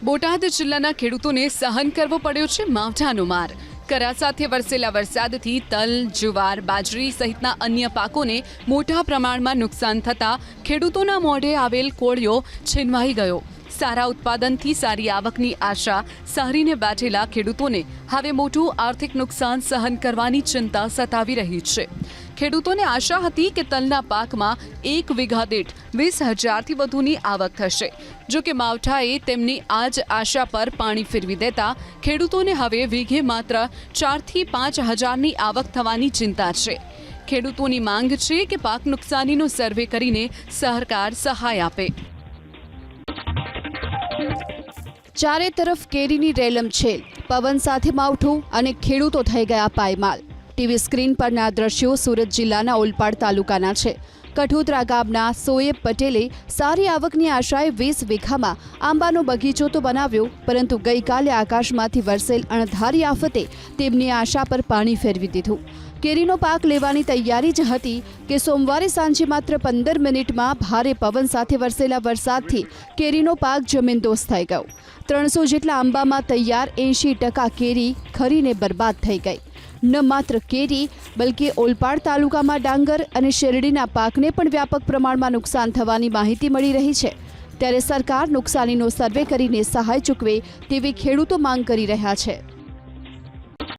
બોટાદ જિલ્લાના ખેડૂતોને સહન કરવો પડ્યો છે માવઠાનો માર। કરા સાથે વરસેલા વરસાદથી તલ, જુવાર, બાજરી સહિતના અન્ય પાકોને મોટા પ્રમાણમાં નુકસાન થતાં ખેડૂતોના મોઢે આવેલ કોળિયો છીનવાઈ ગયો। સારા ઉત્પાદનથી સારી આવકની આશા સહારીને બેઠેલા ખેડૂતોને હવે મોટું આર્થિક નુકસાન સહન કરવાની ચિંતા સતાવી રહી છે। ખેડૂતોને આશા હતી કે તલના પાકમાં 1 વીઘા દીઠ 20,000થી વધુની આવક થશે। જો કે માવઠાએ તેમની આ જ આશા પર પાણી ફેરવી દેતા ખેડૂતોને હવે વીઘે માત્ર 4થી 5,000ની આવક થવાની ચિંતા છે। ખેડૂતોની માંગ છે કે પાક નુકસાનીનો સર્વે કરીને સરકાર સહાય આપે। ચારે તરફ કેરીની રેલમછેલ, પવન સાથે માવઠું અને ખેડૂતો થઈ ગયા પાયમાલ। ટીવી સ્ક્રીન પરના દ્રશ્યો સુરત જિલ્લાના ઓલપાડ તાલુકાના છે। કઠોદરા ગામના સોએબ પટેલે સારી આવકની આશાએ 20 વીઘામાં આંબાનો બગીચો તો બનાવ્યો, પરંતુ ગઈકાલે આકાશમાંથી વરસેલ અણધારી આફતે તેમની આશા પર પાણી ફેરવી દીધું। કેરીનો પાક લેવાની તૈયારી જ હતી કે સોમવારે સાંજે માત્ર 15 મિનિટમાં ભારે પવન સાથે વરસેલા વરસાદથી કેરીનો પાક જમીનદોસ્ત થઈ ગયો। 300 જેટલા આંબામાં તૈયાર 80% કેરી ખરીને બરબાદ થઈ ગઈ। ન માત્ર કેરી બલકે ઓલપાડ તાલુકામાં ડાંગર અને શેરડીના પાકને પણ વ્યાપક પ્રમાણમાં નુકસાન થવાની માહિતી મળી રહી છે। ત્યારે સરકાર નુકસાનીનો સર્વે કરીને સહાય ચૂકવે તેવી ખેડૂતો માંગ કરી રહ્યા છે।